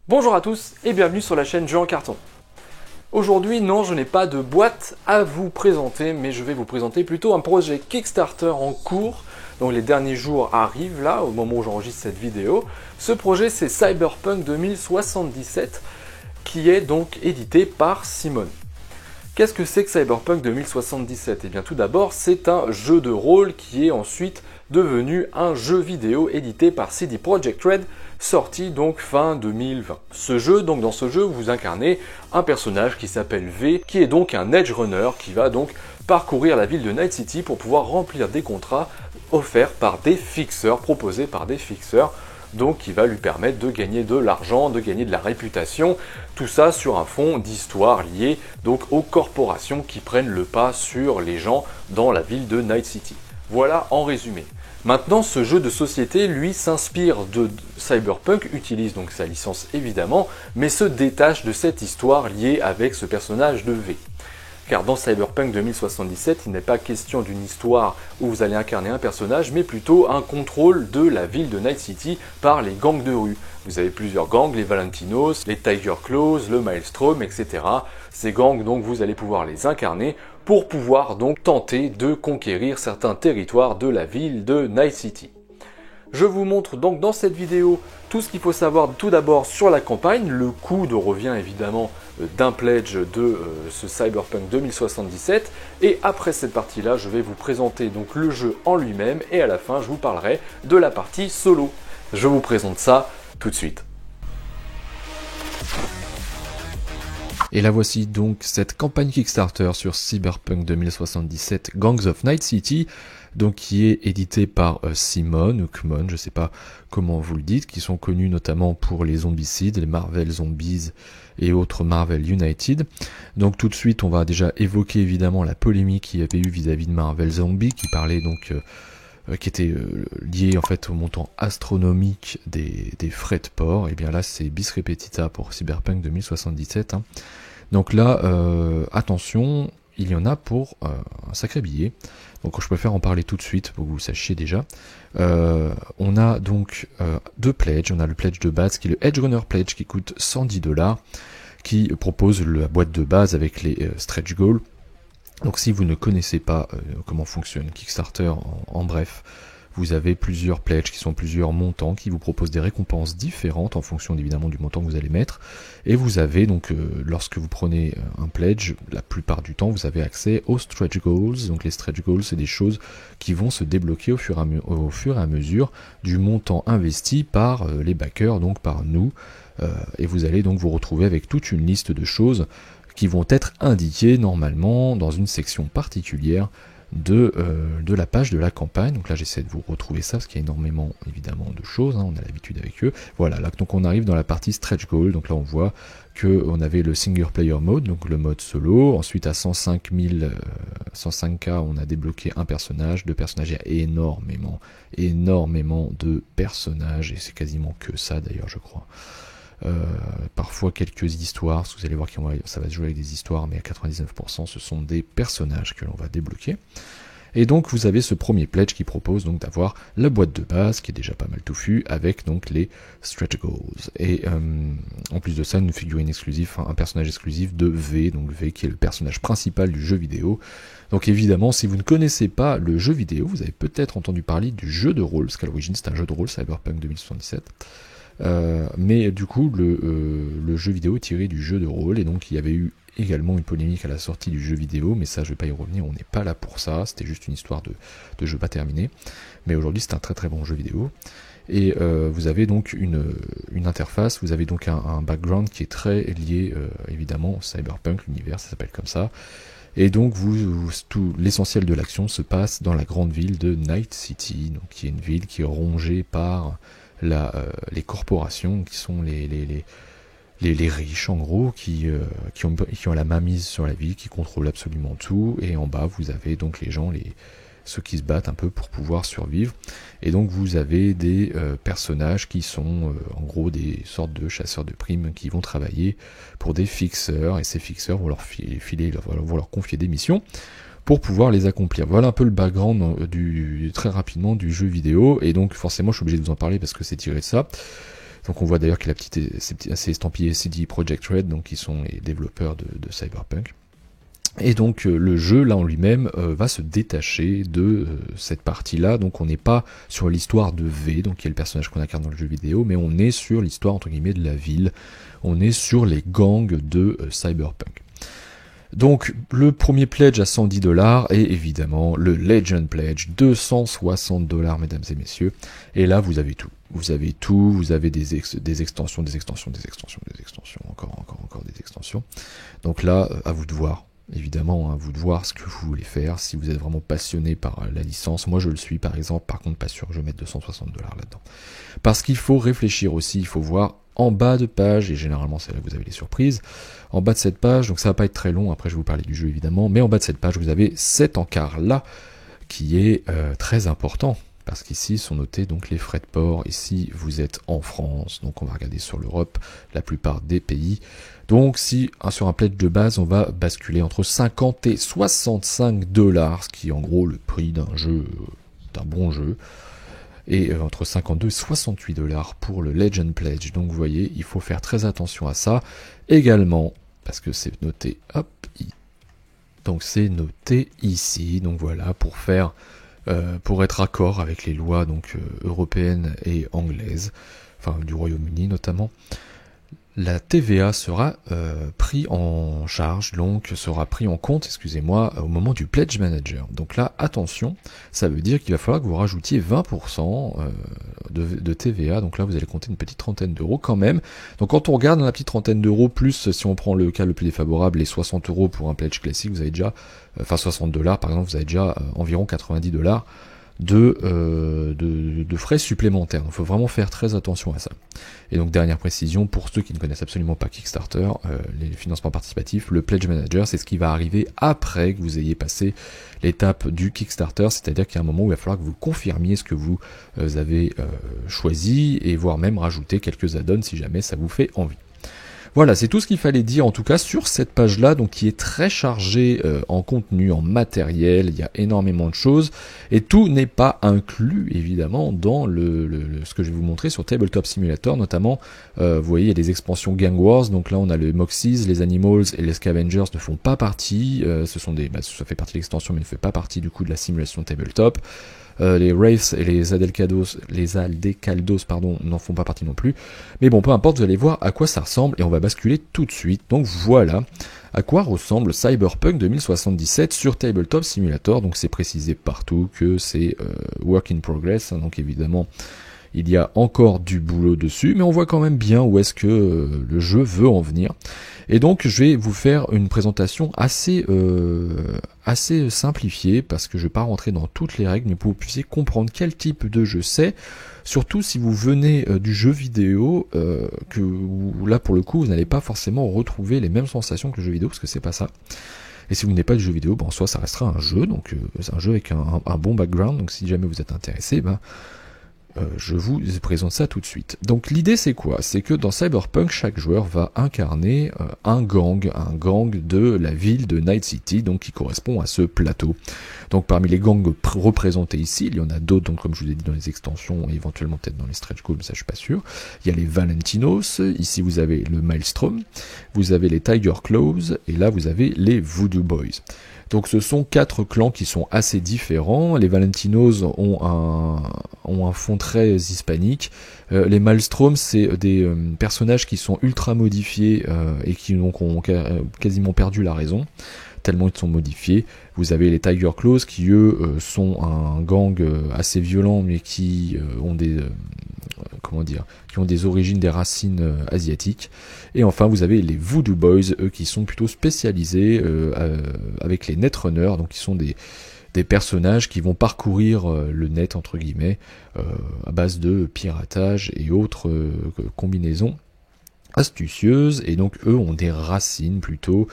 Bonjour à tous et bienvenue sur la chaîne Jeux en carton. Aujourd'hui, non, je n'ai pas de boîte à vous présenter, mais je vais vous présenter plutôt un projet Kickstarter en cours. Donc les derniers jours arrivent là, au moment où j'enregistre cette vidéo. Ce projet, c'est Cyberpunk 2077, qui est donc édité par Simon. Qu'est-ce que c'est que Cyberpunk 2077? Eh bien tout d'abord, c'est un jeu de rôle qui est ensuite devenu un jeu vidéo édité par CD Projekt Red, sorti donc fin 2020. Dans ce jeu, vous incarnez un personnage qui s'appelle V, qui est donc un edge runner qui va donc parcourir la ville de Night City pour pouvoir remplir des contrats offerts par des fixeurs, proposés par des fixeurs, donc qui va lui permettre de gagner de l'argent, de gagner de la réputation, tout ça sur un fond d'histoire lié donc aux corporations qui prennent le pas sur les gens dans la ville de Night City. Voilà en résumé. Maintenant, ce jeu de société, lui, s'inspire de Cyberpunk, utilise donc sa licence évidemment, mais se détache de cette histoire liée avec ce personnage de V. Car dans Cyberpunk 2077, il n'est pas question d'une histoire où vous allez incarner un personnage, mais plutôt un contrôle de la ville de Night City par les gangs de rue. Vous avez plusieurs gangs, les Valentinos, les Tiger Claws, le Maelstrom, etc. Ces gangs, donc, vous allez pouvoir les incarner pour pouvoir donc tenter de conquérir certains territoires de la ville de Night City. Je vous montre donc dans cette vidéo tout ce qu'il faut savoir tout d'abord sur la campagne, le coût de revient évidemment d'un pledge de ce Cyberpunk 2077, et après cette partie-là, je vais vous présenter donc le jeu en lui-même, et à la fin, je vous parlerai de la partie solo. Je vous présente ça tout de suite. Et là voici donc cette campagne Kickstarter sur Cyberpunk 2077 Gangs of Night City, donc qui est édité par Simon ou Kmon, je sais pas comment vous le dites, qui sont connus notamment pour les Zombicides, les Marvel Zombies et autres Marvel United. Donc tout de suite on va déjà évoquer évidemment la polémique qu'il y avait eu vis-à-vis de Marvel Zombie, qui parlait donc qui était lié en fait au montant astronomique des frais de port. Et bien là c'est bis repetita pour Cyberpunk 2077. Hein. Donc là, attention, il y en a pour un sacré billet. Donc je préfère en parler tout de suite pour que vous le sachiez déjà. On a donc deux pledges. On a le pledge de base qui est le Edge Runner Pledge qui coûte $110, qui propose la boîte de base avec les stretch goals. Donc si vous ne connaissez pas comment fonctionne Kickstarter, en bref, vous avez plusieurs pledges qui sont plusieurs montants qui vous proposent des récompenses différentes en fonction évidemment du montant que vous allez mettre. Et vous avez donc, lorsque vous prenez un pledge, la plupart du temps vous avez accès aux stretch goals. Donc les stretch goals, c'est des choses qui vont se débloquer au fur et à mesure du montant investi par les backers, donc par nous. Et vous allez donc vous retrouver avec toute une liste de choses qui vont être indiquées normalement dans une section particulière de la page de la campagne. Donc là j'essaie de vous retrouver ça parce qu'il y a énormément évidemment de choses, hein, on a l'habitude avec eux. Voilà, là donc on arrive dans la partie stretch goal. Donc là on voit que on avait le single player mode, donc le mode solo. Ensuite à 105K on a débloqué un personnage, deux personnages. Il y a énormément de personnages, et c'est quasiment que ça d'ailleurs je crois. Parfois quelques histoires, parce que vous allez voir que ça va se jouer avec des histoires, mais à 99% ce sont des personnages que l'on va débloquer. Et donc vous avez ce premier pledge qui propose donc d'avoir la boîte de base qui est déjà pas mal touffue avec donc les stretch goals. Et en plus de ça, une figurine exclusive, un personnage exclusif de V, donc V qui est le personnage principal du jeu vidéo. Donc évidemment, si vous ne connaissez pas le jeu vidéo, vous avez peut-être entendu parler du jeu de rôle, parce qu'à l'origine c'est un jeu de rôle Cyberpunk 2077. Mais du coup le jeu vidéo est tiré du jeu de rôle, et donc il y avait eu également une polémique à la sortie du jeu vidéo, mais ça je vais pas y revenir, on n'est pas là pour ça, c'était juste une histoire de jeu pas terminé. Mais aujourd'hui c'est un très très bon jeu vidéo, et vous avez donc une interface, vous avez donc un background qui est très lié évidemment au Cyberpunk, l'univers ça s'appelle comme ça. Et donc tout l'essentiel de l'action se passe dans la grande ville de Night City, donc qui est une ville qui est rongée par les corporations qui sont les riches en gros, qui ont la main mise sur la ville, qui contrôlent absolument tout. Et en bas vous avez donc les gens, ceux qui se battent un peu pour pouvoir survivre. Et donc vous avez des personnages qui sont en gros des sortes de chasseurs de primes qui vont travailler pour des fixeurs, et ces fixeurs vont vont leur confier des missions pour pouvoir les accomplir. Voilà un peu le background très rapidement du jeu vidéo, et donc forcément je suis obligé de vous en parler parce que c'est tiré de ça. Donc on voit d'ailleurs qu'il a c'est estampillé CD Projekt Red, donc qui sont les développeurs de Cyberpunk. Et donc le jeu là en lui-même va se détacher de cette partie-là, donc on n'est pas sur l'histoire de V, donc qui est le personnage qu'on incarne dans le jeu vidéo, mais on est sur l'histoire entre guillemets de la ville, on est sur les gangs de Cyberpunk. Donc le premier pledge à $110 et évidemment le Legend Pledge $260 mesdames et messieurs, et là vous avez tout. Vous avez tout, vous avez des extensions, encore des extensions. Donc là, à vous de voir. Évidemment, à vous de voir ce que vous voulez faire, si vous êtes vraiment passionné par la licence. Moi je le suis par exemple, par contre pas sûr que je mette $260 là-dedans. Parce qu'il faut réfléchir aussi, il faut voir en bas de page, et généralement c'est là que vous avez les surprises, en bas de cette page, donc ça va pas être très long, après je vais vous parler du jeu évidemment, mais en bas de cette page vous avez cet encart là, qui est très important. Parce qu'ici sont notés donc les frais de port. Ici vous êtes en France, donc on va regarder sur l'Europe, la plupart des pays. Donc si sur un pledge de base on va basculer entre 50 et $65, ce qui est en gros le prix d'un jeu, d'un bon jeu, et entre 52 et $68 pour le Legend Pledge. Donc vous voyez, il faut faire très attention à ça. Également, parce que c'est noté, hop, donc c'est noté ici, donc voilà, pour être accord avec les lois donc européennes et anglaises, enfin du Royaume-Uni notamment, la TVA sera pris en charge, donc sera pris en compte, excusez-moi, au moment du Pledge Manager. Donc là, attention, ça veut dire qu'il va falloir que vous rajoutiez 20% de TVA, donc là vous allez compter une petite trentaine d'euros quand même. Donc quand on regarde dans la petite trentaine d'euros, plus si on prend le cas le plus défavorable, les 60 euros pour un Pledge classique, vous avez déjà, enfin $60 par exemple, vous avez déjà environ $90 de frais supplémentaires. Donc il faut vraiment faire très attention à ça. Et donc dernière précision, pour ceux qui ne connaissent absolument pas Kickstarter, les financements participatifs, le Pledge Manager, c'est ce qui va arriver après que vous ayez passé l'étape du Kickstarter, c'est-à-dire qu'il y a un moment où il va falloir que vous confirmiez ce que vous avez choisi, et voire même rajouter quelques add-ons si jamais ça vous fait envie. Voilà, c'est tout ce qu'il fallait dire en tout cas sur cette page-là, donc qui est très chargée en contenu, en matériel, il y a énormément de choses, et tout n'est pas inclus évidemment dans ce que je vais vous montrer sur Tabletop Simulator, notamment, vous voyez, il y a des expansions Gang Wars, donc là on a les Moxies, les Animals et les Scavengers ne font pas partie, ça fait partie de l'extension mais ne fait pas partie du coup de la simulation Tabletop. Les Wraiths et les Aldecaldos n'en font pas partie non plus. Mais bon, peu importe, vous allez voir à quoi ça ressemble et on va basculer tout de suite. Donc voilà à quoi ressemble Cyberpunk 2077 sur Tabletop Simulator. Donc c'est précisé partout que c'est work in progress, hein, donc évidemment il y a encore du boulot dessus, mais on voit quand même bien où est-ce que le jeu veut en venir. Et donc je vais vous faire une présentation assez simplifiée, parce que je ne vais pas rentrer dans toutes les règles, mais pour que vous puissiez comprendre quel type de jeu c'est, surtout si vous venez du jeu vidéo, où là pour le coup vous n'allez pas forcément retrouver les mêmes sensations que le jeu vidéo, parce que c'est pas ça. Et si vous n'êtes pas du jeu vidéo, en soi ça restera un jeu, donc c'est un jeu avec un bon background, donc si jamais vous êtes intéressé, je vous présente ça tout de suite. Donc l'idée c'est quoi? C'est que dans Cyberpunk, chaque joueur va incarner un gang de la ville de Night City, donc qui correspond à ce plateau. Donc parmi les gangs représentés ici, il y en a d'autres, donc comme je vous ai dit dans les extensions, et éventuellement peut-être dans les stretch goals, mais ça je suis pas sûr. Il y a les Valentinos, ici vous avez le Maelstrom, vous avez les Tiger Claws, et là vous avez les Voodoo Boys. Donc ce sont 4 clans qui sont assez différents. Les Valentinos ont un fond très hispanique. Les Maelstrom, c'est des personnages qui sont ultra modifiés et qui donc ont quasiment perdu la raison, tellement ils sont modifiés. Vous avez les Tiger Claws qui eux sont un gang assez violent, mais qui ont des qui ont des origines, des racines asiatiques. Et enfin vous avez les Voodoo Boys, eux qui sont plutôt spécialisés avec les Netrunners, donc qui sont des personnages qui vont parcourir le net entre guillemets à base de piratage et autres combinaisons astucieuses, et donc eux ont des racines plutôt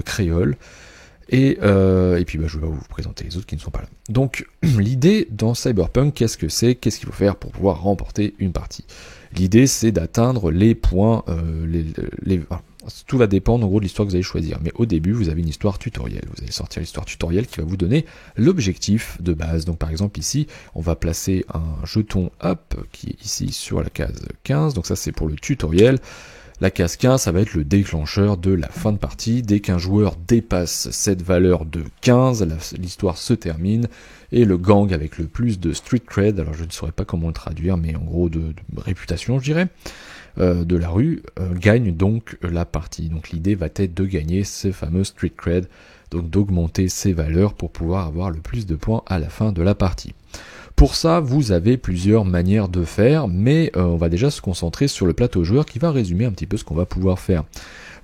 créoles. Et puis je vais vous présenter les autres qui ne sont pas là. Donc l'idée dans Cyberpunk, qu'est-ce que c'est? Qu'est-ce qu'il faut faire pour pouvoir remporter une partie? L'idée c'est d'atteindre les points, Tout va dépendre en gros de l'histoire que vous allez choisir. Mais au début, vous avez une histoire tutoriel. Vous allez sortir l'histoire tutoriel qui va vous donner l'objectif de base. Donc par exemple ici, on va placer un jeton up qui est ici sur la case 15. Donc ça c'est pour le tutoriel. La case 15, ça va être le déclencheur de la fin de partie. Dès qu'un joueur dépasse cette valeur de 15, l'histoire se termine. Et le gang avec le plus de street cred, alors je ne saurais pas comment le traduire, mais en gros de réputation je dirais, de la rue, gagne donc la partie. Donc l'idée va être de gagner ces fameux street cred, donc d'augmenter ces valeurs pour pouvoir avoir le plus de points à la fin de la partie. Pour ça, vous avez plusieurs manières de faire, mais on va déjà se concentrer sur le plateau joueur qui va résumer un petit peu ce qu'on va pouvoir faire.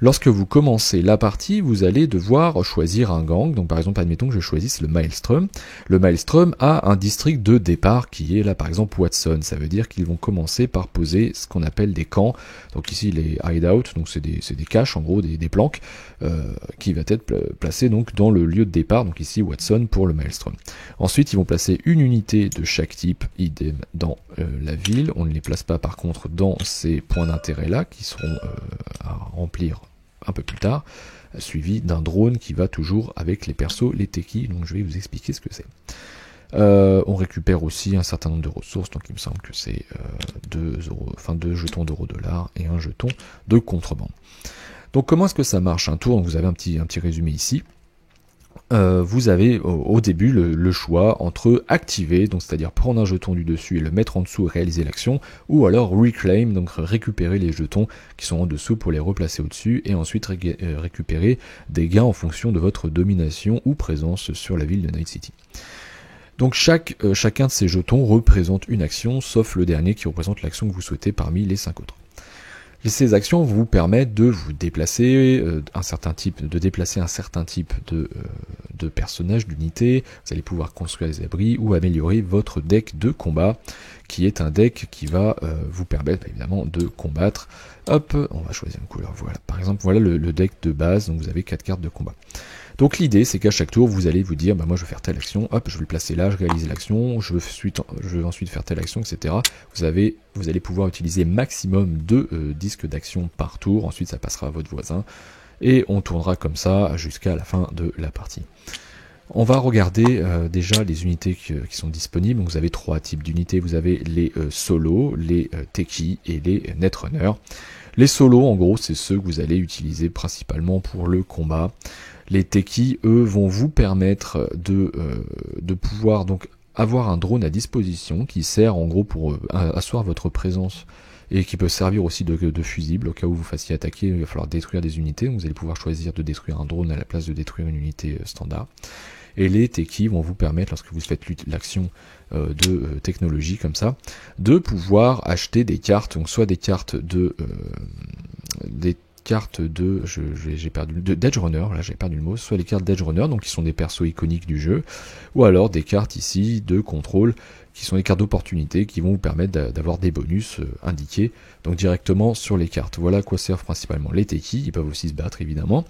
Lorsque vous commencez la partie, vous allez devoir choisir un gang. Donc par exemple, admettons que je choisisse le Maelstrom. Le Maelstrom a un district de départ qui est là par exemple Watson. Ça veut dire qu'ils vont commencer par poser ce qu'on appelle des camps. Donc ici les hideouts, donc c'est des caches en gros, des planques qui va être placées donc dans le lieu de départ. Donc ici Watson pour le Maelstrom. Ensuite, ils vont placer une unité de chaque type idem dans la ville. On ne les place pas par contre dans ces points d'intérêt là qui seront à remplir un peu plus tard, suivi d'un drone qui va toujours avec les persos, les techis, donc je vais vous expliquer ce que c'est. On récupère aussi un certain nombre de ressources, donc il me semble que c'est 2 jetons d'euro-dollar et un jeton de contrebande. Donc comment est-ce que ça marche un tour? Donc vous avez un petit résumé ici. Vous avez au début le choix entre activer, donc c'est-à-dire prendre un jeton du dessus et le mettre en dessous et réaliser l'action, ou alors reclaim, donc récupérer les jetons qui sont en dessous pour les replacer au-dessus, et ensuite récupérer des gains en fonction de votre domination ou présence sur la ville de Night City. Donc chacun de ces jetons représente une action, sauf le dernier qui représente l'action que vous souhaitez parmi les 5 autres. Ces actions vous permettent de vous déplacer un certain type de personnages, d'unités. Vous allez pouvoir construire des abris ou améliorer votre deck de combat, qui est un deck qui va vous permettre évidemment de combattre. Hop, on va choisir une couleur. Voilà, par exemple, voilà le deck de base. Donc vous avez 4 cartes de combat. Donc l'idée, c'est qu'à chaque tour, vous allez vous dire, bah moi je vais faire telle action, hop, je vais le placer là, je réalise l'action, je vais ensuite faire telle action, etc. Vous allez pouvoir utiliser maximum 2 disques d'action par tour, ensuite ça passera à votre voisin, et on tournera comme ça jusqu'à la fin de la partie. On va regarder déjà les unités qui sont disponibles. Donc vous avez 3 types d'unités, vous avez les solos, les techis et les netrunners. Les solos, en gros, c'est ceux que vous allez utiliser principalement pour le combat. Les techis, eux, vont vous permettre de pouvoir donc avoir un drone à disposition qui sert en gros pour asseoir votre présence et qui peut servir aussi de fusible au cas où vous fassiez attaquer. Il va falloir détruire des unités, donc vous allez pouvoir choisir de détruire un drone à la place de détruire une unité standard. Et les techis vont vous permettre, lorsque vous faites l'action de technologie comme ça, de pouvoir acheter des cartes, donc soit des cartes de d'Edge Runner, là j'ai perdu le mot, soit les cartes d'Edge Runner, donc qui sont des persos iconiques du jeu, ou alors des cartes ici de contrôle, qui sont des cartes d'opportunité, qui vont vous permettre d'avoir des bonus indiqués, donc directement sur les cartes. Voilà à quoi servent principalement les techis, ils peuvent aussi se battre évidemment,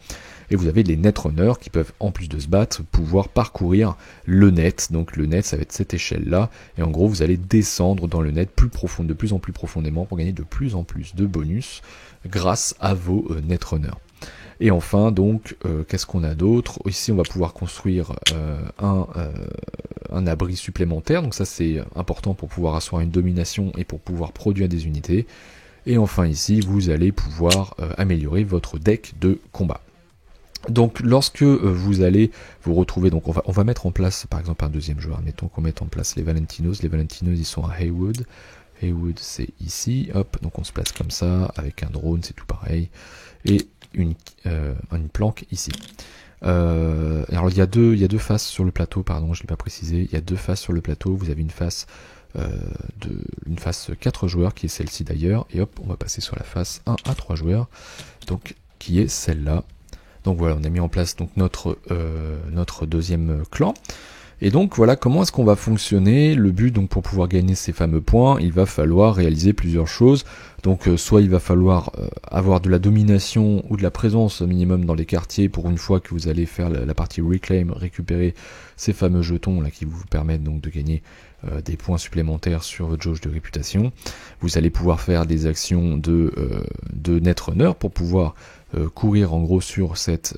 et vous avez les netrunners qui peuvent, en plus de se battre, pouvoir parcourir le net, donc le net ça va être cette échelle-là, et en gros vous allez descendre dans le net de plus en plus profondément pour gagner de plus en plus de bonus, grâce à vos netrunners. Et enfin donc qu'est-ce qu'on a d'autre? Ici on va pouvoir construire un abri supplémentaire, donc ça c'est important pour pouvoir asseoir une domination et pour pouvoir produire des unités. Et enfin ici vous allez pouvoir améliorer votre deck de combat. Donc lorsque vous allez vous retrouver, donc on va mettre en place par exemple un deuxième joueur, mettons qu'on mette en place les Valentinos ils sont à Haywood. Haywood c'est ici, hop, donc on se place comme ça, avec un drone c'est tout pareil, et une planque ici. Alors il y a deux faces sur le plateau, pardon, je ne l'ai pas précisé, il y a 2 faces sur le plateau, vous avez une face 4 joueurs qui est celle-ci d'ailleurs, et hop, on va passer sur la face 1 à 3 joueurs, donc qui est celle-là. Donc voilà, on a mis en place donc notre deuxième clan. Et donc voilà comment est-ce qu'on va fonctionner. Le but donc pour pouvoir gagner ces fameux points, il va falloir réaliser plusieurs choses. Donc soit il va falloir avoir de la domination ou de la présence minimum dans les quartiers pour une fois que vous allez faire la partie reclaim, récupérer ces fameux jetons là qui vous permettent donc de gagner des points supplémentaires sur votre jauge de réputation. Vous allez pouvoir faire des actions de Netrunner pour pouvoir courir en gros sur cet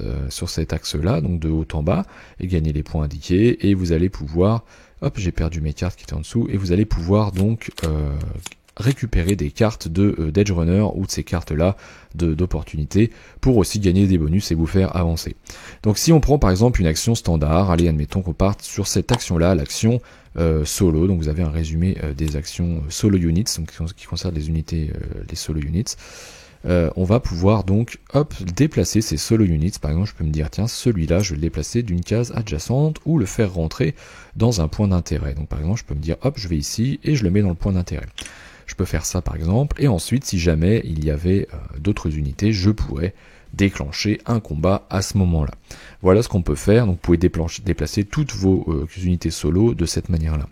axe-là, donc de haut en bas, et gagner les points indiqués, et vous allez pouvoir, hop, j'ai perdu mes cartes qui étaient en dessous, et vous allez pouvoir donc récupérer des cartes d'Edge Runner ou de ces cartes-là d'opportunité pour aussi gagner des bonus et vous faire avancer. Donc si on prend par exemple une action standard, allez admettons qu'on parte sur cette action-là, l'action solo, donc vous avez un résumé des actions solo units, donc qui concerne les unités, les solo units. On va pouvoir donc hop déplacer ces solo units. Par exemple, je peux me dire tiens, celui-là je vais le déplacer d'une case adjacente ou le faire rentrer dans un point d'intérêt. Donc par exemple, je peux me dire hop, je vais ici et je le mets dans le point d'intérêt. Je peux faire ça par exemple, et ensuite si jamais il y avait d'autres unités, je pourrais déclencher un combat à ce moment-là. Voilà ce qu'on peut faire, donc vous pouvez déplacer toutes vos unités solo de cette manière-là.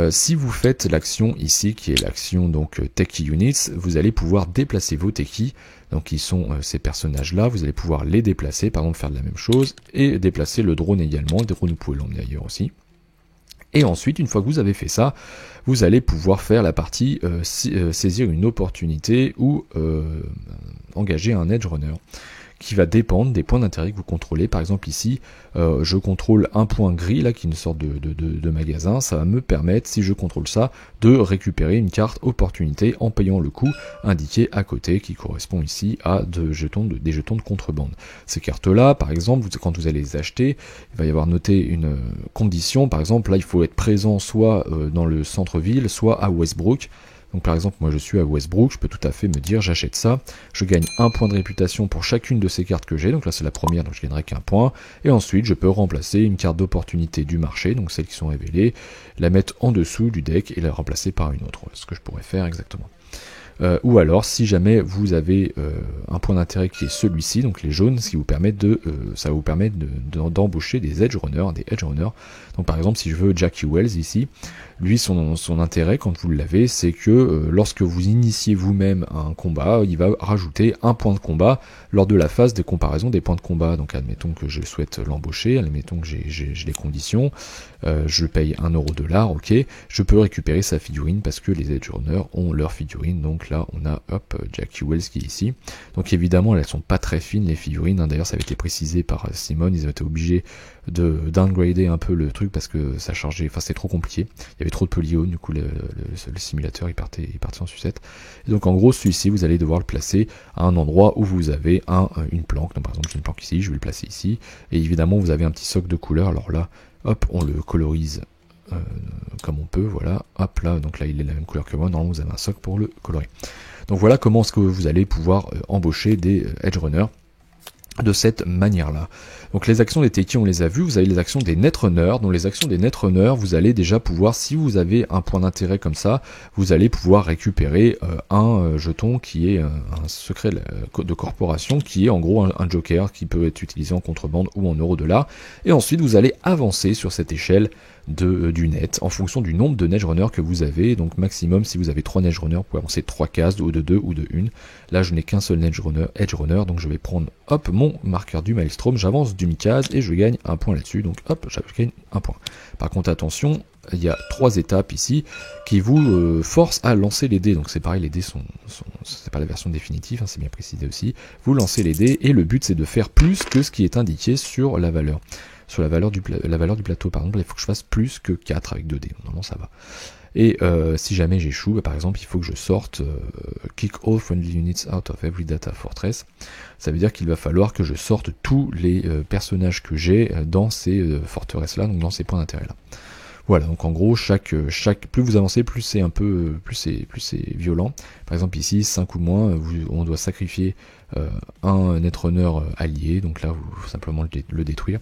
Si vous faites l'action ici, qui est l'action donc Techie Units, vous allez pouvoir déplacer vos Techie, donc qui sont ces personnages-là, vous allez pouvoir les déplacer, par exemple faire de la même chose, et déplacer le drone également, le drone vous pouvez l'emmener ailleurs aussi. Et ensuite, une fois que vous avez fait ça, vous allez pouvoir faire la partie saisir une opportunité ou engager un Edge Runner, qui va dépendre des points d'intérêt que vous contrôlez. Par exemple ici, je contrôle un point gris, là, qui est une sorte de magasin. Ça va me permettre, si je contrôle ça, de récupérer une carte opportunité en payant le coût indiqué à côté, qui correspond ici à des jetons de contrebande. Ces cartes-là, par exemple, quand vous allez les acheter, il va y avoir noté une condition. Par exemple, là, il faut être présent soit dans le centre-ville, soit à Westbrook. Donc par exemple, moi je suis à Westbrook, je peux tout à fait me dire j'achète ça, je gagne un point de réputation pour chacune de ces cartes que j'ai, donc là c'est la première, donc je gagnerai qu'un point, et ensuite je peux remplacer une carte d'opportunité du marché, donc celles qui sont révélées, la mettre en dessous du deck et la remplacer par une autre, ce que je pourrais faire exactement. Ou alors si jamais vous avez un point d'intérêt qui est celui-ci, donc les jaunes, ce qui vous permet ça va vous permettre d'embaucher des Edge Runners, Donc par exemple si je veux Jackie Wells ici, lui son intérêt quand vous l'avez, c'est que lorsque vous initiez vous-même un combat, il va rajouter un point de combat lors de la phase de comparaison des points de combat. Donc admettons que je souhaite l'embaucher, admettons que j'ai les conditions, je paye 1€, ok, je peux récupérer sa figurine parce que les Edge Runners ont leur figurine, donc là on a hop Jackie Wells qui est ici. Donc évidemment elles sont pas très fines les figurines, hein. D'ailleurs ça avait été précisé par Simon, ils ont été obligés de downgrader un peu le truc parce que ça chargeait, enfin c'est trop compliqué, il y avait trop de polygones, du coup le simulateur il partait en sucette. Et donc en gros celui-ci vous allez devoir le placer à un endroit où vous avez une planque. Donc par exemple j'ai une planque ici, je vais le placer ici, et évidemment vous avez un petit socle de couleur, alors là hop on le colorise comme on peut, voilà, hop là, donc là il est la même couleur que moi, normalement vous avez un socle pour le colorer. Donc voilà comment est-ce que vous allez pouvoir embaucher des Edge Runners de cette manière-là. Donc les actions des Techie, on les a vues, vous avez les actions des Netrunners. Dans les actions des Netrunners, vous allez déjà pouvoir, si vous avez un point d'intérêt comme ça, vous allez pouvoir récupérer un jeton qui est un secret de corporation, qui est en gros un joker qui peut être utilisé en contrebande ou en €. Et ensuite, vous allez avancer sur cette échelle du net en fonction du nombre de Edge Runners que vous avez. Donc maximum, si vous avez 3 Edge Runners, vous pouvez avancer 3 cases, ou de 2 ou de 1. Là je n'ai qu'un seul Edge Runner, donc je vais prendre hop mon marqueur du Maelstrom, j'avance d'une case et je gagne un point là-dessus, donc hop je gagne un point. Par contre attention, il y a 3 étapes ici qui vous forcent à lancer les dés. Donc c'est pareil, les dés c'est pas la version définitive, hein, c'est bien précisé aussi. Vous lancez les dés et le but c'est de faire plus que ce qui est indiqué sur la valeur. Sur la valeur du plateau, par exemple, il faut que je fasse plus que 4 avec 2 dés. Normalement, ça va. Et si jamais j'échoue, bah, par exemple, il faut que je sorte kick all friendly units out of every data fortress. Ça veut dire qu'il va falloir que je sorte tous les personnages que j'ai dans ces forteresses-là, donc dans ces points d'intérêt-là. Voilà, donc en gros, plus vous avancez, plus c'est violent. Par exemple ici, 5 ou moins, on doit sacrifier un Netrunner allié, donc là, vous simplement le détruire,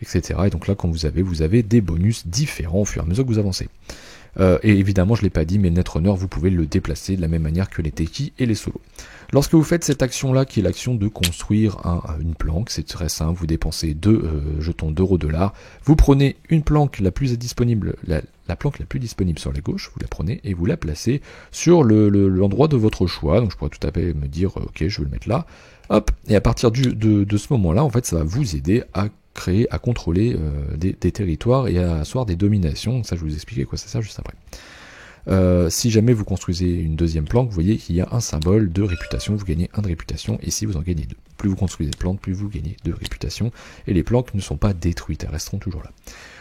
etc. Et donc là, quand vous avez des bonus différents au fur et à mesure que vous avancez. Et évidemment, je ne l'ai pas dit, mais le Netrunner, vous pouvez le déplacer de la même manière que les Techie et les solos. Lorsque vous faites cette action-là, qui est l'action de construire une planque, c'est très simple, vous dépensez 2 jetons €, vous prenez une planque la plus disponible, la planque la plus disponible sur la gauche, vous la prenez et vous la placez sur l'endroit de votre choix. Donc je pourrais tout à fait me dire, ok, je vais le mettre là, hop, et à partir de ce moment-là, en fait, ça va vous aider à créer, à contrôler des territoires et à asseoir des dominations. Donc ça, je vais vous expliquer à quoi ça sert juste après. Si jamais vous construisez une deuxième planque, vous voyez qu'il y a un symbole de réputation, vous gagnez 1 de réputation, et ici vous en gagnez 2. Plus vous construisez de plantes, plus vous gagnez de réputation, et les planques ne sont pas détruites, elles resteront toujours là.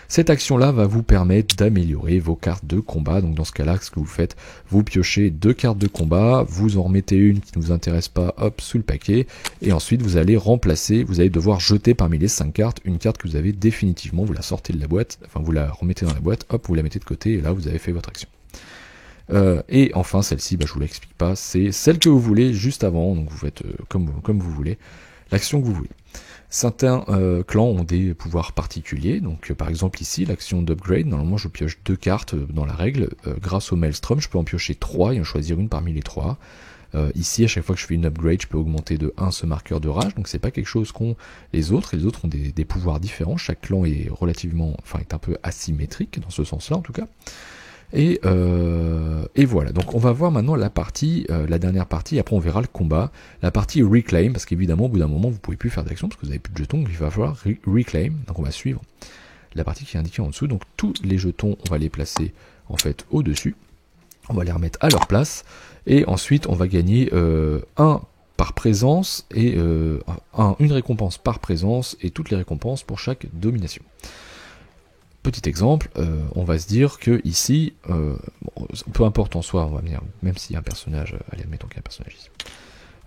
Cette action-là va vous permettre d'améliorer vos cartes de combat. Donc dans ce cas-là, ce que vous faites, vous piochez 2 cartes de combat, vous en remettez une qui ne vous intéresse pas, hop, sous le paquet, et ensuite vous allez remplacer, vous allez devoir jeter parmi les 5 cartes, une carte que vous avez définitivement, vous la sortez de la boîte, enfin vous la remettez dans la boîte, hop, vous la mettez de côté, et là vous avez fait votre action. Et enfin celle-ci, je vous l'explique pas, c'est celle que vous voulez juste avant, donc vous faites comme vous voulez, l'action que vous voulez. Certains clans ont des pouvoirs particuliers, donc par exemple ici, l'action d'upgrade, normalement je pioche 2 cartes dans la règle, grâce au Maelstrom, je peux en piocher 3 et en choisir une parmi les 3. Ici, à chaque fois que je fais une upgrade, je peux augmenter de 1 ce marqueur de rage, donc c'est pas quelque chose qu'ont les autres, et les autres ont des pouvoirs différents, chaque clan est est un peu asymétrique, dans ce sens-là en tout cas. Et voilà, donc on va voir maintenant la partie, la dernière partie, après on verra le combat, la partie reclaim, parce qu'évidemment au bout d'un moment vous pouvez plus faire d'action, parce que vous avez plus de jetons, donc il va falloir reclaim, donc on va suivre la partie qui est indiquée en dessous, donc tous les jetons on va les placer en fait au-dessus, on va les remettre à leur place, et ensuite on va gagner 1 par présence, et une récompense par présence, et toutes les récompenses pour chaque domination. Petit exemple, on va se dire que ici, peu importe en soi, on va venir, même s'il y a un personnage, allez, admettons qu'il y a un personnage ici.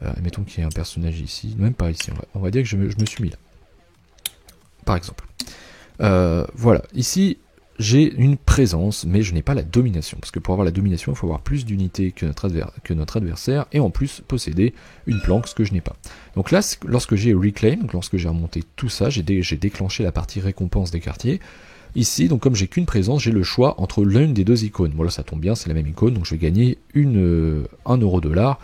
Admettons qu'il y a un personnage ici, même pas ici, on va dire que je me suis mis là. Par exemple. Voilà, ici, j'ai une présence, mais je n'ai pas la domination, parce que pour avoir la domination, il faut avoir plus d'unités que notre adversaire, et en plus posséder une planque, ce que je n'ai pas. Donc là, lorsque j'ai reclaim, donc lorsque j'ai remonté tout ça, j'ai déclenché la partie récompense des quartiers. Ici, donc comme j'ai qu'une présence, j'ai le choix entre l'une des 2 icônes. Bon là ça tombe bien, c'est la même icône, donc je vais gagner 1 $,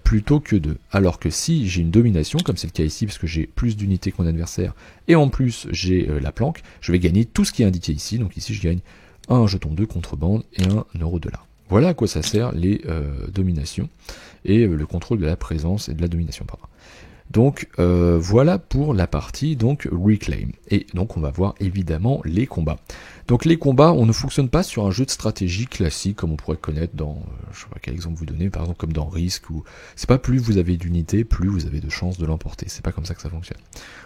plutôt que 2. Alors que si j'ai une domination, comme c'est le cas ici, parce que j'ai plus d'unités que mon adversaire, et en plus j'ai la planque, je vais gagner tout ce qui est indiqué ici. Donc ici je gagne un jeton de contrebande et 1 $. Voilà à quoi ça sert les dominations, et le contrôle de la présence et de la domination, pardon. Donc voilà pour la partie donc reclaim. Et donc on va voir évidemment les combats. Donc les combats, on ne fonctionne pas sur un jeu de stratégie classique comme on pourrait connaître dans, je sais pas quel exemple vous donner, par exemple comme dans Risk, où c'est pas plus vous avez d'unités, plus vous avez de chances de l'emporter. C'est pas comme ça que ça fonctionne.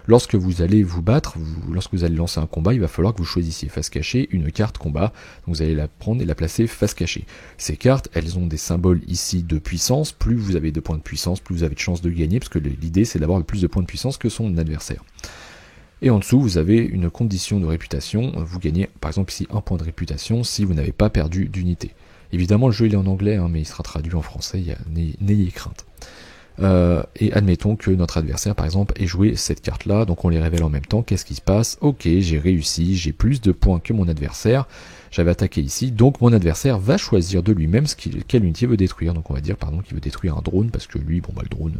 Lorsque vous allez vous battre, lorsque vous allez lancer un combat, il va falloir que vous choisissiez face cachée une carte combat. Donc vous allez la prendre et la placer face cachée. Ces cartes, elles ont des symboles ici de puissance. Plus vous avez de points de puissance, plus vous avez de chances de gagner, parce que l'idée c'est d'avoir le plus de points de puissance que son adversaire. Et en dessous, vous avez une condition de réputation. Vous gagnez, par exemple ici, 1 point de réputation si vous n'avez pas perdu d'unité. Évidemment, le jeu il est en anglais, mais il sera traduit en français, n'ayez crainte. Et admettons que notre adversaire, par exemple, ait joué cette carte-là, donc on les révèle en même temps. Qu'est-ce qui se passe? Ok, j'ai réussi, j'ai plus de points que mon adversaire. J'avais attaqué ici, donc mon adversaire va choisir de lui-même quelle unité veut détruire. Donc on va dire, pardon, qu'il veut détruire un drone, parce que lui, bon bah le drone,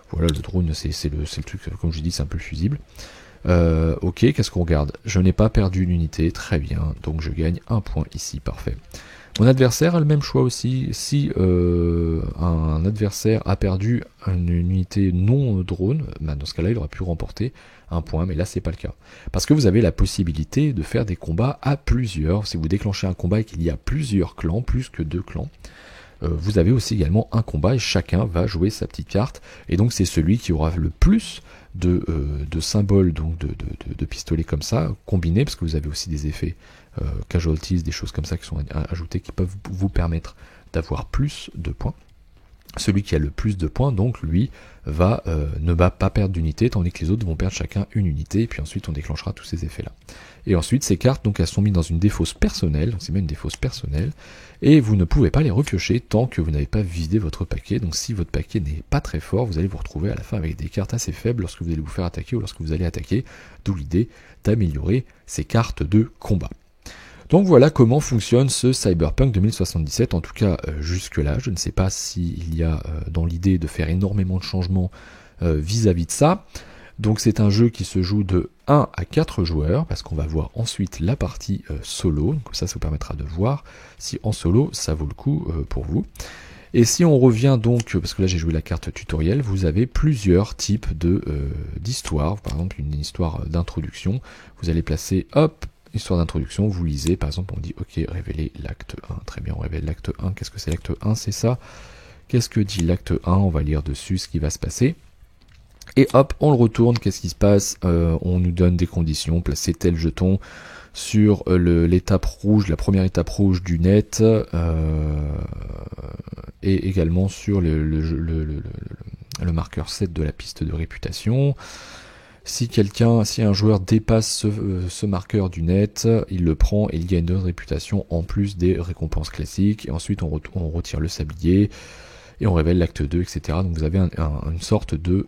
voilà, le drone, c'est le truc, comme je dis, c'est un peu le fusible. Ok, qu'est-ce qu'on regarde? Je n'ai pas perdu une unité, très bien, donc je gagne 1 point ici, parfait. Mon adversaire a le même choix aussi. Si un adversaire a perdu une unité non drone, bah dans ce cas-là, il aurait pu remporter 1 point, mais là, c'est pas le cas. Parce que vous avez la possibilité de faire des combats à plusieurs. Si vous déclenchez un combat et qu'il y a plusieurs clans, plus que 2 clans, vous avez aussi également un combat et chacun va jouer sa petite carte. Et donc, c'est celui qui aura le plus de symboles, donc de pistolets comme ça, combinés, parce que vous avez aussi des effets casualties, des choses comme ça qui sont ajoutées, qui peuvent vous permettre d'avoir plus de points. Celui qui a le plus de points, donc lui, ne va pas perdre d'unité, tandis que les autres vont perdre chacun une unité, et puis ensuite on déclenchera tous ces effets-là. Et ensuite, ces cartes, donc elles sont mises dans une défausse personnelle, donc c'est même une défausse personnelle, et vous ne pouvez pas les repiocher tant que vous n'avez pas vidé votre paquet. Donc si votre paquet n'est pas très fort, vous allez vous retrouver à la fin avec des cartes assez faibles lorsque vous allez vous faire attaquer ou lorsque vous allez attaquer, d'où l'idée d'améliorer ces cartes de combat. Donc voilà comment fonctionne ce Cyberpunk 2077, en tout cas jusque-là. Je ne sais pas s'il y a dans l'idée de faire énormément de changements vis-à-vis de ça. Donc c'est un jeu qui se joue de 1 à 4 joueurs, parce qu'on va voir ensuite la partie solo. Donc ça vous permettra de voir si en solo ça vaut le coup pour vous. Et si on revient donc, parce que là j'ai joué la carte tutoriel, vous avez plusieurs types d'histoires. Par exemple, une histoire d'introduction, vous allez placer, hop, histoire d'introduction, vous lisez, par exemple on dit, ok, révélez l'acte 1, très bien, on révèle l'acte 1, qu'est-ce que c'est l'acte 1, c'est ça. Qu'est-ce que dit l'acte 1, on va lire dessus ce qui va se passer. Et hop, on le retourne, qu'est-ce qui se passe, on nous donne des conditions, placer tel jeton sur l'étape rouge, la première étape rouge du net, et également sur le marqueur 7 de la piste de réputation. Si un joueur dépasse ce marqueur du net, il le prend et il gagne de réputation en plus des récompenses classiques. Et ensuite on retire le sablier et on révèle l'acte 2, etc. Donc vous avez une sorte de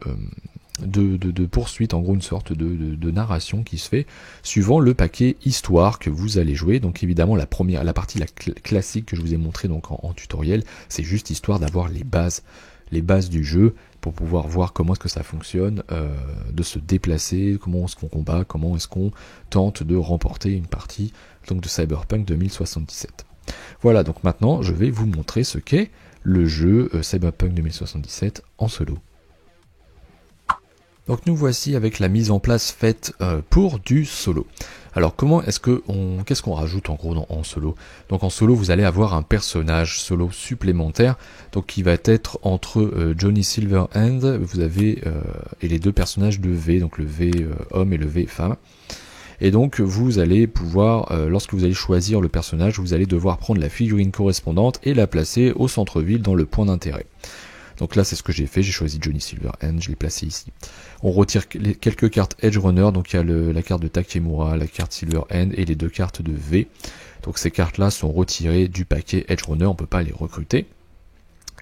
poursuite, en gros une sorte de narration qui se fait suivant le paquet histoire que vous allez jouer. Donc évidemment la partie classique que je vous ai montré donc en tutoriel, c'est juste histoire d'avoir les bases du jeu pour pouvoir voir comment est-ce que ça fonctionne, de se déplacer, comment est-ce qu'on combat, comment est-ce qu'on tente de remporter une partie donc de Cyberpunk 2077. Voilà, donc maintenant je vais vous montrer ce qu'est le jeu Cyberpunk 2077 en solo. Donc nous voici avec la mise en place faite pour du solo. Alors qu'est-ce qu'on rajoute en gros en solo? Donc en solo vous allez avoir un personnage solo supplémentaire, donc qui va être entre Johnny Silverhand, vous avez et les deux personnages de V, donc le V homme et le V femme. Et donc vous allez pouvoir, lorsque vous allez choisir le personnage, vous allez devoir prendre la figurine correspondante et la placer au centre-ville dans le point d'intérêt. Donc là c'est ce que j'ai fait, j'ai choisi Johnny Silverhand, je l'ai placé ici. On retire quelques cartes Edge Runner, donc il y a la carte de Takemura, la carte Silverhand et les deux cartes de V. Donc ces cartes là sont retirées du paquet Edge Runner, on peut pas les recruter.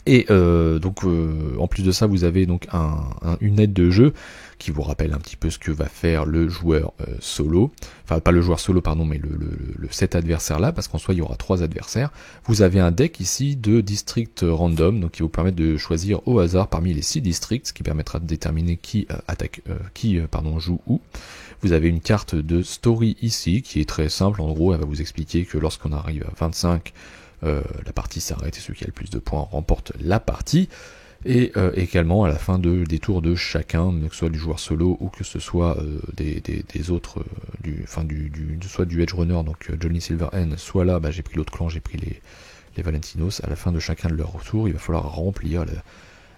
Et en plus de ça, vous avez donc une aide de jeu qui vous rappelle un petit peu ce que va faire le joueur solo. Enfin, pas le joueur solo, pardon, mais cet adversaire-là, parce qu'en soi, il y aura 3 adversaires. Vous avez un deck ici de districts random, donc qui vous permet de choisir au hasard parmi les 6 districts, ce qui permettra de déterminer qui joue où. Vous avez une carte de story ici, qui est très simple. En gros, elle va vous expliquer que lorsqu'on arrive à 25, la partie s'arrête et celui qui a le plus de points remporte la partie. Et également à la fin des tours de chacun, que ce soit du joueur solo ou que ce soit des autres, soit du Edge Runner, donc Johnny Silverhand, soit là, j'ai pris l'autre clan, j'ai pris les Valentinos. À la fin de chacun de leurs tours, il va falloir remplir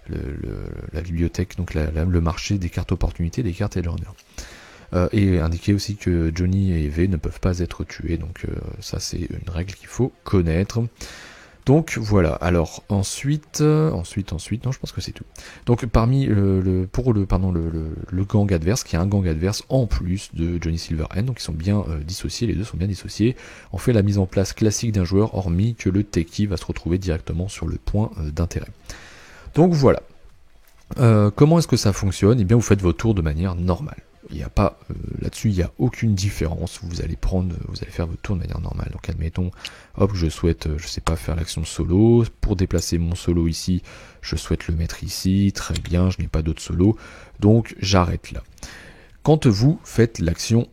la bibliothèque, donc le marché des cartes opportunités, des cartes Edge Runner. Et indiquer aussi que Johnny et V ne peuvent pas être tués, donc ça c'est une règle qu'il faut connaître. Donc voilà, alors ensuite, non je pense que c'est tout. Donc parmi le gang adverse, qui est un gang adverse en plus de Johnny Silverhand, donc ils sont bien dissociés, les deux sont bien dissociés. On fait la mise en place classique d'un joueur, hormis que le techie va se retrouver directement sur le point d'intérêt. Donc voilà. Comment est-ce que ça fonctionne? Eh bien vous faites vos tours de manière normale. Il n'y a pas là-dessus, il n'y a aucune différence. Vous allez faire votre tour de manière normale. Donc admettons, hop, je souhaite, je sais pas, faire l'action solo. Pour déplacer mon solo ici, je souhaite le mettre ici. Très bien, je n'ai pas d'autre solo, donc j'arrête là. Quand vous faites l'action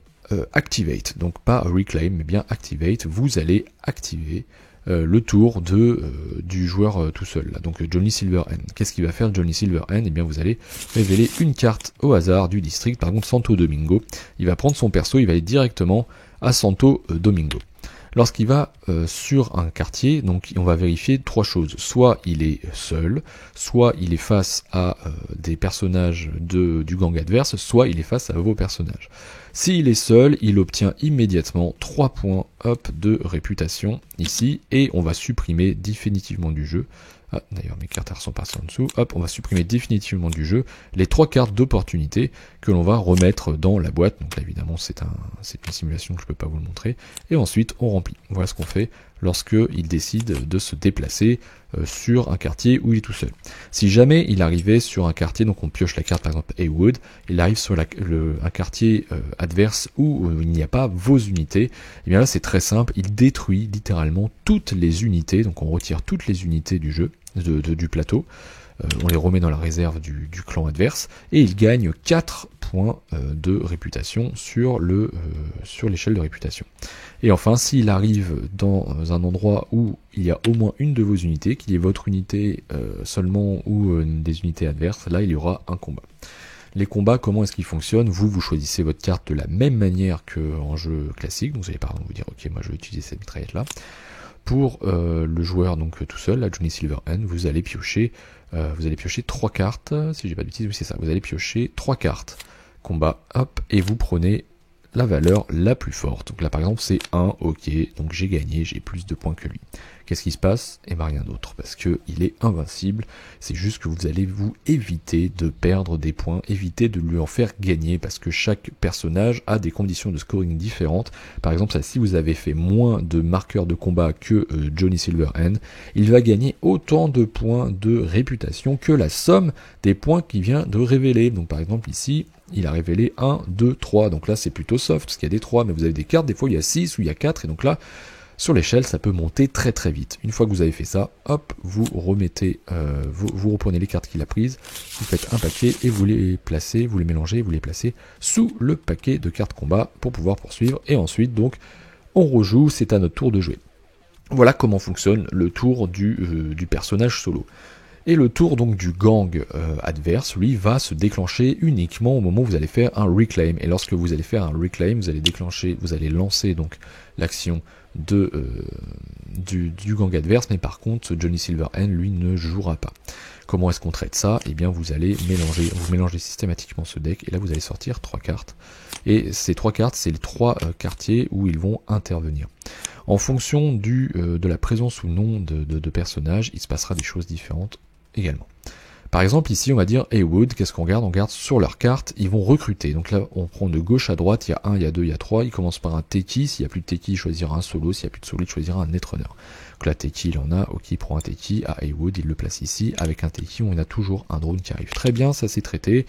activate, donc pas reclaim, mais bien activate, vous allez activer le tour du joueur tout seul là. Donc Johnny Silverhand. Qu'est-ce qu'il va faire Johnny Silverhand? Eh bien vous allez révéler une carte au hasard du district, par contre Santo Domingo. Il va prendre son perso, il va aller directement à Santo Domingo. Lorsqu'il va sur un quartier, donc on va vérifier 3 choses. Soit il est seul, soit il est face à des personnages du gang adverse, soit il est face à vos personnages. S'il est seul, il obtient immédiatement 3 points de réputation ici, et on va supprimer définitivement du jeu. Ah, d'ailleurs mes cartes sont passées en dessous. Hop, on va supprimer définitivement du jeu les 3 cartes d'opportunité que l'on va remettre dans la boîte. Donc là évidemment c'est une simulation que je peux pas vous le montrer. Et ensuite on remplit. Voilà ce qu'on fait lorsque il décide de se déplacer sur un quartier où il est tout seul. Si jamais il arrivait sur un quartier, donc on pioche la carte par exemple Haywood, il arrive sur un quartier adverse où il n'y a pas vos unités, et bien là c'est très simple, il détruit littéralement toutes les unités, donc on retire toutes les unités du jeu, du plateau, on les remet dans la réserve du clan adverse, et il gagne 4 points de réputation sur l'échelle de réputation. Et enfin, s'il arrive dans un endroit où il y a au moins une de vos unités, qu'il y ait votre unité seulement ou des unités adverses, là il y aura un combat. Les combats, comment est-ce qu'ils fonctionnent? Vous choisissez votre carte de la même manière qu'en jeu classique, donc vous allez par exemple vous dire ok, moi je vais utiliser cette mitraillette là. Pour le joueur donc tout seul, là, Johnny Silverhand, vous allez piocher 3 cartes, si j'ai pas de bêtises, oui c'est ça, vous allez piocher 3 cartes combat, hop, et vous prenez la valeur la plus forte. Donc là par exemple c'est 1, ok, donc j'ai gagné, j'ai plus de points que lui. Qu'est-ce qui se passe? Eh bien rien d'autre, parce que il est invincible, c'est juste que vous allez vous éviter de perdre des points, éviter de lui en faire gagner, parce que chaque personnage a des conditions de scoring différentes. Par exemple, si vous avez fait moins de marqueurs de combat que Johnny Silverhand, il va gagner autant de points de réputation que la somme des points qu'il vient de révéler. Donc par exemple ici, il a révélé 1, 2, 3, donc là c'est plutôt soft, parce qu'il y a des 3, mais vous avez des cartes, des fois il y a 6 ou il y a 4, et donc là, sur l'échelle, ça peut monter très très vite. Une fois que vous avez fait ça, hop, vous remettez, vous reprenez les cartes qu'il a prises, vous faites un paquet et vous les placez, vous les mélangez, vous les placez sous le paquet de cartes combat pour pouvoir poursuivre. Et ensuite, donc, on rejoue, c'est à notre tour de jouer. Voilà comment fonctionne le tour du personnage solo. Et le tour donc du gang adverse, lui, va se déclencher uniquement au moment où vous allez faire un reclaim. Et lorsque vous allez faire un reclaim, vous allez lancer donc l'action du gang adverse, mais par contre Johnny Silverhand lui ne jouera pas. Comment est-ce qu'on traite ça? Eh bien vous allez mélanger systématiquement ce deck, et là vous allez sortir 3 cartes. Et ces 3 cartes, c'est les 3 quartiers où ils vont intervenir. En fonction de la présence ou non de personnages, il se passera des choses différentes également. Par exemple ici on va dire Heywood, qu'est-ce qu'on regarde? On regarde sur leur carte, ils vont recruter. Donc là on prend de gauche à droite, il y a 1, il y a 2, il y a 3, il commence par un Teki, s'il n'y a plus de Teki il choisira un solo, s'il n'y a plus de solo il choisira un Netrunner. Donc là Teki il en a, ok il prend un Teki, à Heywood il le place ici, avec un Teki on a toujours un drone qui arrive. Très bien, ça c'est traité.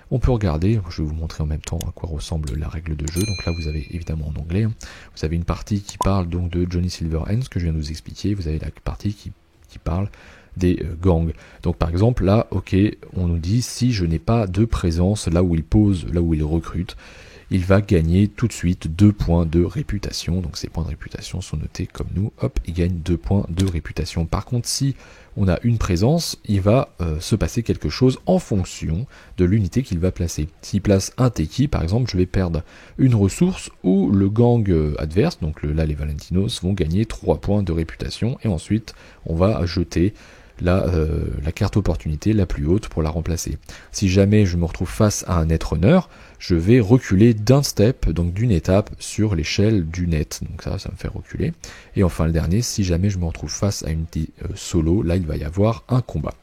On peut regarder, je vais vous montrer en même temps à quoi ressemble la règle de jeu. Donc là vous avez évidemment en anglais, vous avez une partie qui parle donc de Johnny Silverhand, ce que je viens de vous expliquer, vous avez la partie qui parle des gangs. Donc par exemple là, ok, on nous dit si je n'ai pas de présence là où il pose, là où il recrute, il va gagner tout de suite 2 points de réputation. Donc ces points de réputation sont notés comme nous, hop, il gagne 2 points de réputation. Par contre, si on a une présence, il va se passer quelque chose en fonction de l'unité qu'il va placer. S'il place un Teki, par exemple, je vais perdre une ressource, ou le gang adverse, donc là les Valentinos, vont gagner 3 points de réputation, et ensuite on va jeter la carte opportunité la plus haute pour la remplacer. Si jamais je me retrouve face à un Netrunner, je vais reculer d'un step, donc d'une étape sur l'échelle du net. Donc ça me fait reculer. Et enfin le dernier, si jamais je me retrouve face à une solo, là il va y avoir un combat.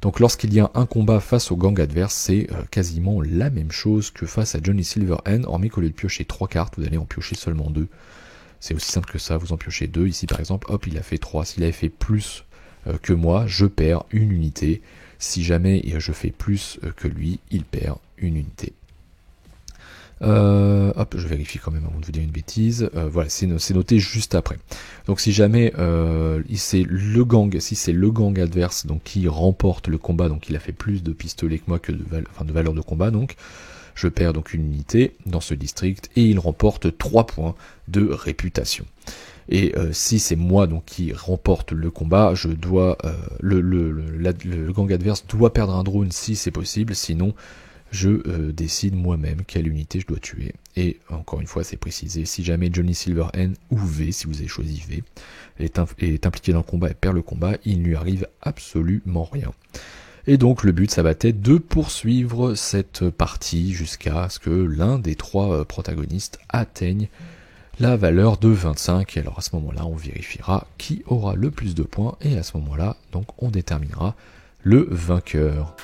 Donc lorsqu'il y a un combat face au gang adverse, c'est quasiment la même chose que face à Johnny Silverhand, hormis qu'au lieu de piocher 3 cartes, vous allez en piocher seulement 2. C'est aussi simple que ça, vous en piochez 2. Ici par exemple, hop, il a fait 3. S'il avait fait plus que moi, je perds une unité. Si jamais je fais plus que lui, il perd une unité. Hop, je vérifie quand même avant de vous dire une bêtise. Voilà, c'est noté juste après. Donc si jamais c'est le gang adverse donc qui remporte le combat, donc il a fait plus de pistolets que moi que de valeur de combat, donc je perds donc une unité dans ce district et il remporte 3 points de réputation. Et si c'est moi donc qui remporte le combat, je dois le gang adverse doit perdre un drone si c'est possible, sinon je décide moi-même quelle unité je dois tuer. Et encore une fois, c'est précisé, si jamais Johnny Silverhand ou V, si vous avez choisi V, est impliqué dans le combat et perd le combat, il ne lui arrive absolument rien. Et donc le but, ça va être de poursuivre cette partie jusqu'à ce que l'un des 3 protagonistes atteigne la valeur de 25, et alors à ce moment-là, on vérifiera qui aura le plus de points, et à ce moment-là, donc on déterminera le vainqueur.